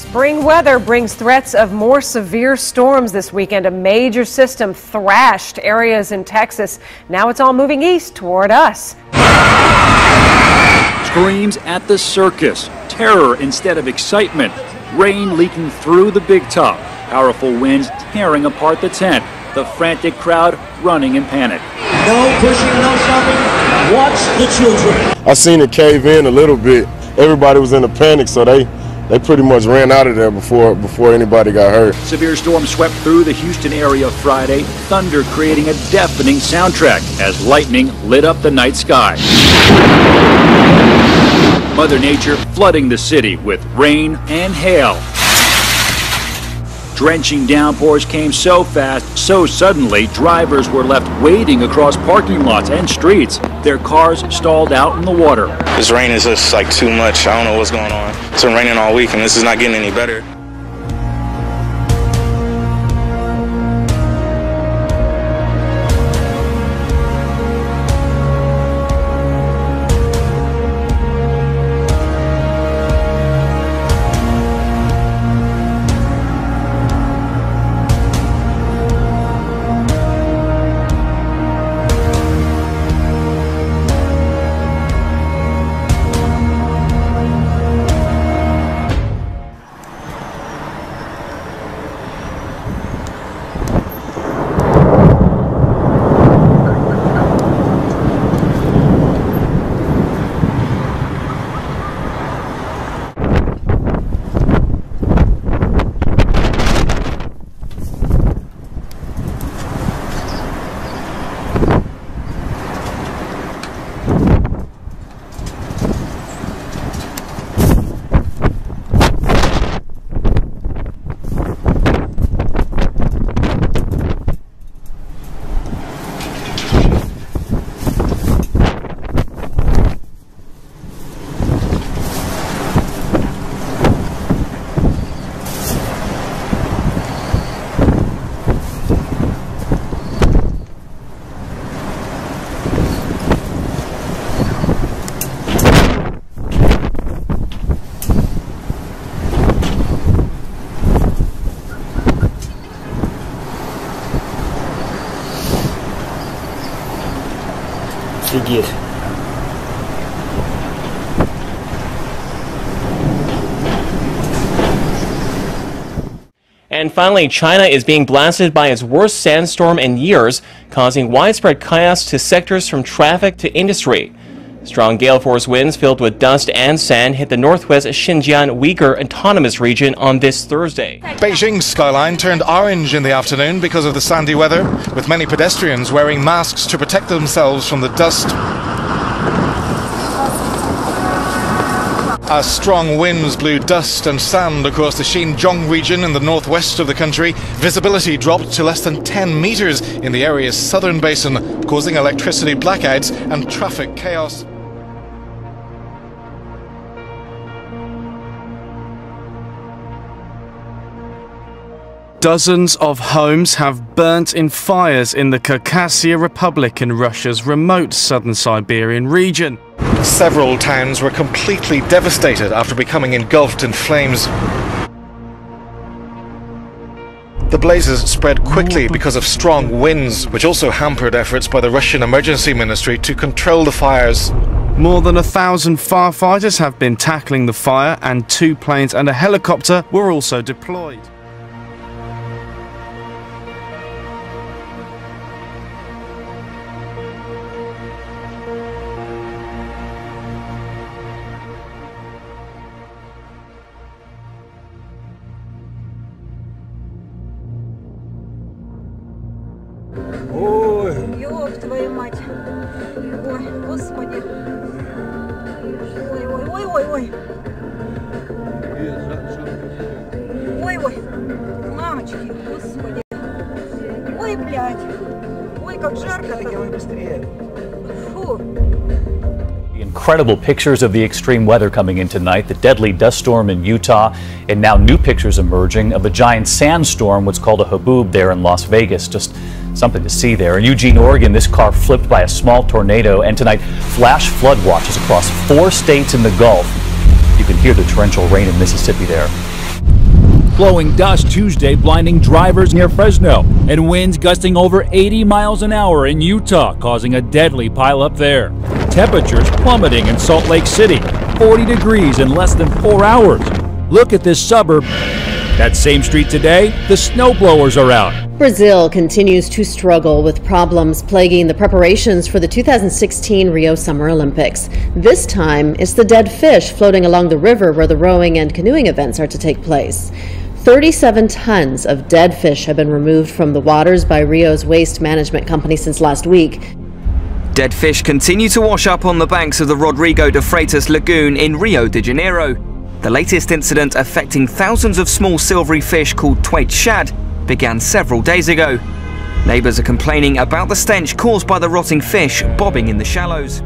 Spring weather brings threats of more severe storms this weekend. A major system thrashed areas in Texas. Now it's all moving east toward us. Screams at the circus, terror instead of excitement, rain leaking through the big top, powerful winds tearing apart the tent, the frantic crowd running in panic. No pushing, no shoving, watch the children. I seen it cave in a little bit. Everybody was in a panic, so they pretty much ran out of there before anybody got hurt. Severe storm swept through the Houston area Friday, thunder creating a deafening soundtrack as lightning lit up the night sky. Mother Nature flooding the city with rain and hail. Drenching downpours came so fast, so suddenly, drivers were left wading across parking lots and streets. Their cars stalled out in the water. This rain is just like too much. I don't know what's going on. It's been raining all week and this is not getting any better. And finally, China is being blasted by its worst sandstorm in years, causing widespread chaos to sectors from traffic to industry. Strong gale force winds filled with dust and sand hit the northwest Xinjiang Uyghur Autonomous Region on this Thursday. Beijing's skyline turned orange in the afternoon because of the sandy weather, with many pedestrians wearing masks to protect themselves from the dust. As strong winds blew dust and sand across the Xinjiang region in the northwest of the country, visibility dropped to less than 10 meters in the area's southern basin, causing electricity blackouts and traffic chaos. Dozens of homes have burnt in fires in the Khakassia Republic in Russia's remote southern Siberian region. Several towns were completely devastated after becoming engulfed in flames. The blazes spread quickly because of strong winds, which also hampered efforts by the Russian Emergency Ministry to control the fires. More than 1,000 firefighters have been tackling the fire, and 2 planes and a helicopter were also deployed. Ой, ёб твою мать. Ой, господи. Ой, ой, ой, ой, ой. Ой, ой. Мамочки, господи. Ой, блядь. Ой, как жарко-то. Фу. Incredible pictures of the extreme weather coming in tonight, the deadly dust storm in Utah, and now new pictures emerging of a giant sandstorm, what's called a haboob there in Las Vegas. Just something to see there. In Eugene, Oregon, this car flipped by a small tornado, and tonight flash flood watches across 4 states in the Gulf. You can hear the torrential rain in Mississippi there. Blowing dust Tuesday, blinding drivers near Fresno, and winds gusting over 80 miles an hour in Utah, causing a deadly pileup there. Temperatures plummeting in Salt Lake City, 40 degrees in less than 4 hours. Look at this suburb. That same street today, the snowblowers are out. Brazil continues to struggle with problems plaguing the preparations for the 2016 Rio Summer Olympics. This time, it's the dead fish floating along the river where the rowing and canoeing events are to take place. 37 tons of dead fish have been removed from the waters by Rio's waste management company since last week. Dead fish continue to wash up on the banks of the Rodrigo de Freitas Lagoon in Rio de Janeiro. The latest incident affecting thousands of small silvery fish called Twait shad began several days ago. Neighbours are complaining about the stench caused by the rotting fish bobbing in the shallows.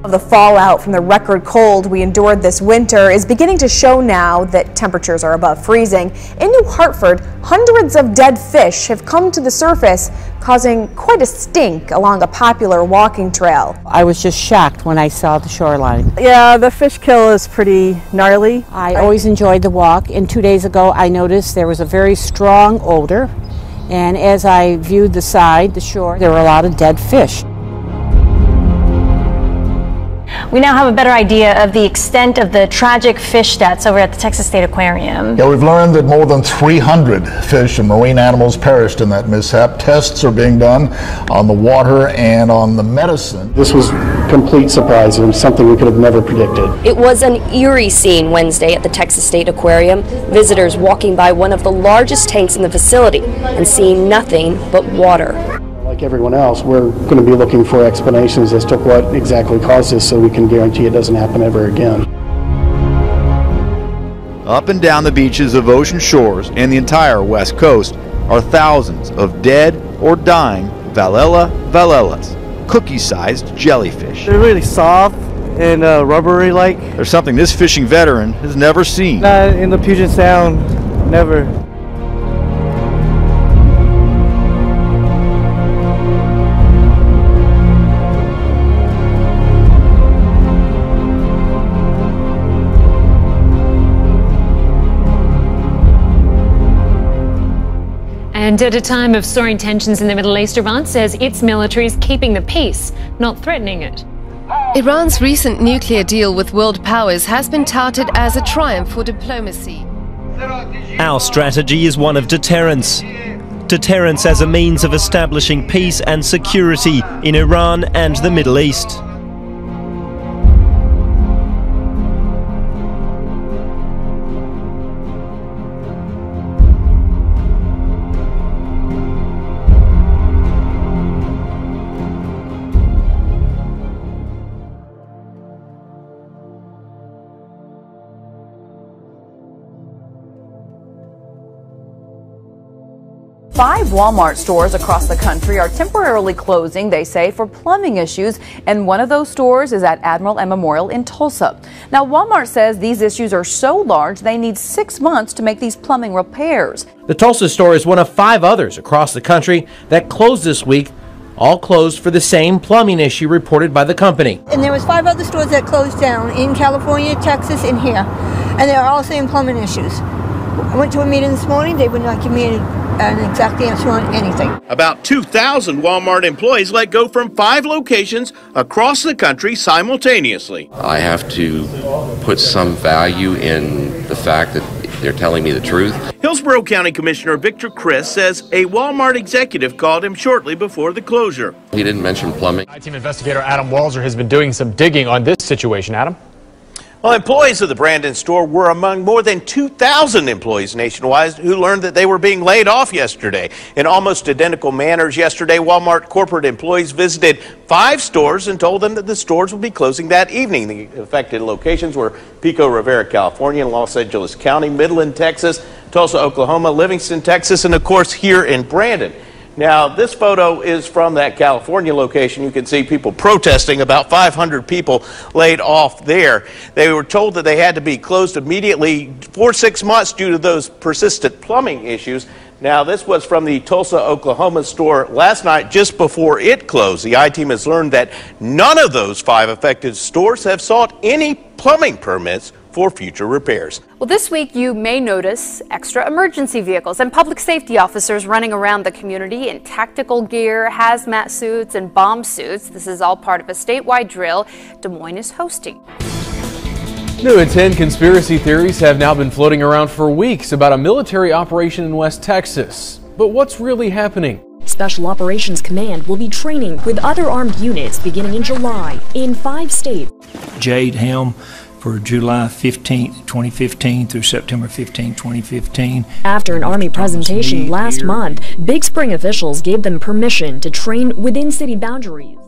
The fallout from the record cold we endured this winter is beginning to show now that temperatures are above freezing. In New Hartford, hundreds of dead fish have come to the surface, causing quite a stink along a popular walking trail. I was just shocked when I saw the shoreline. Yeah, the fish kill is pretty gnarly. I always enjoyed the walk, and 2 days ago I noticed there was a very strong odor, and as I viewed the shore, there were a lot of dead fish. We now have a better idea of the extent of the tragic fish deaths over at the Texas State Aquarium. Yeah, we've learned that more than 300 fish and marine animals perished in that mishap. Tests are being done on the water and on the medicine. This was complete surprise and something we could have never predicted. It was an eerie scene Wednesday at the Texas State Aquarium. Visitors walking by one of the largest tanks in the facility and seeing nothing but water. Like everyone else, we're going to be looking for explanations as to what exactly caused this so we can guarantee it doesn't happen ever again. Up and down the beaches of Ocean Shores and the entire West Coast are thousands of dead or dying valellas, cookie-sized jellyfish. They're really soft and rubbery-like. There's something this fishing veteran has never seen. Not in the Puget Sound, never. And at a time of soaring tensions in the Middle East, Iran says its military is keeping the peace, not threatening it. Iran's recent nuclear deal with world powers has been touted as a triumph for diplomacy. Our strategy is one of deterrence. Deterrence as a means of establishing peace and security in Iran and the Middle East. Five Walmart stores across the country are temporarily closing, they say, for plumbing issues, and one of those stores is at Admiral M Memorial in Tulsa. Now, Walmart says these issues are so large they need 6 months to make these plumbing repairs. The Tulsa store is one of 5 others across the country that closed this week, all closed for the same plumbing issue reported by the company. And there was 5 other stores that closed down in California, Texas, and here, and they're all saying plumbing issues. I went to a meeting this morning. They would not give me an exact answer on anything. About 2,000 Walmart employees let go from 5 locations across the country simultaneously. I have to put some value in the fact that they're telling me the truth. Hillsborough County Commissioner Victor Chris says a Walmart executive called him shortly before the closure. He didn't mention plumbing. Team investigator Adam Walzer has been doing some digging on this situation. Adam? Well, employees of the Brandon store were among more than 2,000 employees nationwide who learned that they were being laid off yesterday. In almost identical manners yesterday, Walmart corporate employees visited 5 stores and told them that the stores would be closing that evening. The affected locations were Pico Rivera, California, Los Angeles County, Midland, Texas, Tulsa, Oklahoma, Livingston, Texas, and of course here in Brandon. Now, this photo is from that California location. You can see people protesting, about 500 people laid off there. They were told that they had to be closed immediately for 6 months due to those persistent plumbing issues. Now, this was from the Tulsa, Oklahoma store last night, just before it closed. The I-Team has learned that none of those 5 affected stores have sought any plumbing permits for future repairs. Well, this week you may notice extra emergency vehicles and public safety officers running around the community in tactical gear, hazmat suits, and bomb suits. This is all part of a statewide drill Des Moines is hosting. New at 10, conspiracy theories have now been floating around for weeks about a military operation in West Texas. But what's really happening? Special Operations Command will be training with other armed units beginning in July in 5 states. Jade Helm for July 15, 2015 through September 15, 2015. After an Army presentation last month, Big Spring officials gave them permission to train within city boundaries.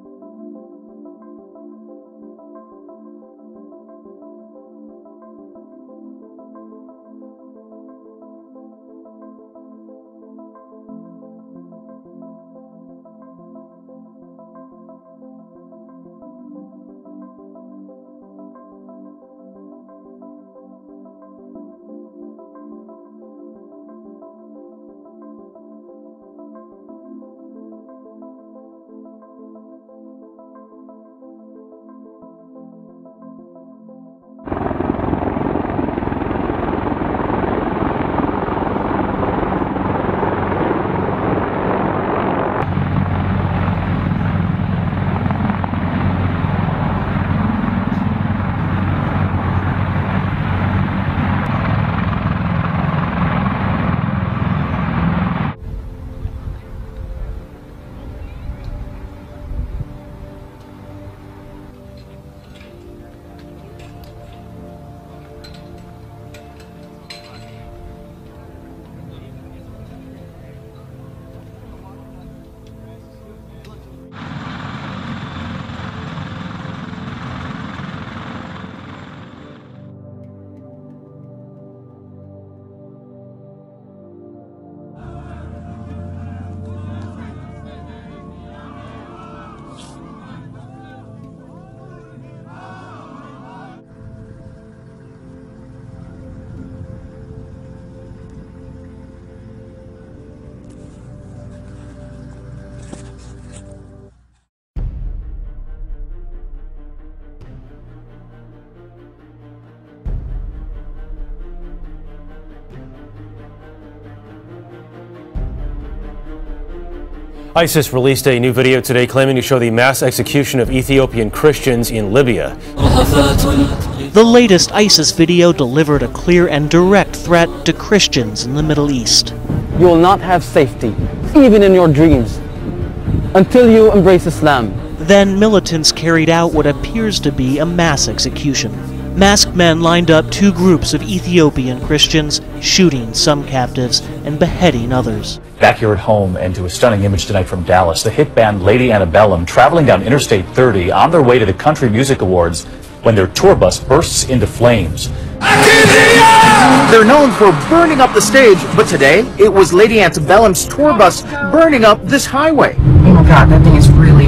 ISIS released a new video today claiming to show the mass execution of Ethiopian Christians in Libya. The latest ISIS video delivered a clear and direct threat to Christians in the Middle East. You will not have safety, even in your dreams, until you embrace Islam. Then militants carried out what appears to be a mass execution. Masked men lined up 2 groups of Ethiopian Christians, shooting some captives and beheading others. Back here at home, and to a stunning image tonight from Dallas, the hit band Lady Antebellum traveling down Interstate 30 on their way to the Country Music Awards when their tour bus bursts into flames. They're known for burning up the stage, but today it was Lady Antebellum's tour bus burning up this highway. Oh my God, that thing is really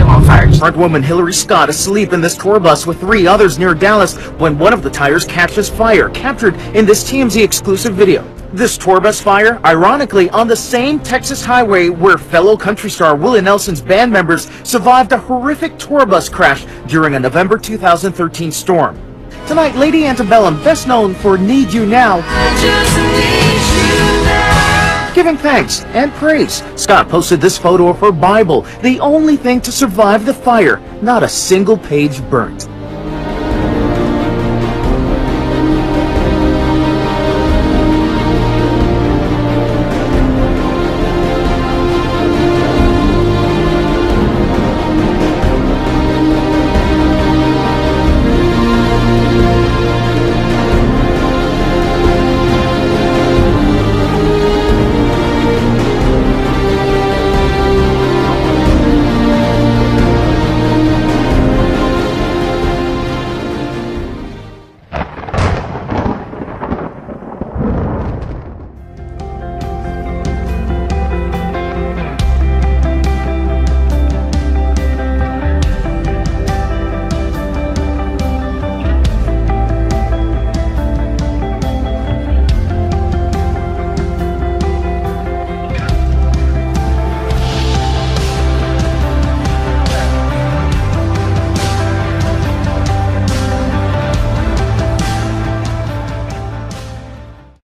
on fire. Frontwoman Hillary Scott asleep in this tour bus with 3 others near Dallas when one of the tires catches fire, captured in this TMZ exclusive video. This tour bus fire, ironically, on the same Texas highway where fellow country star Willie Nelson's band members survived a horrific tour bus crash during a November 2013 storm. Tonight, Lady Antebellum, best known for Need You Now, giving thanks and praise. Scott posted this photo of her Bible, the only thing to survive the fire, not a single page burnt.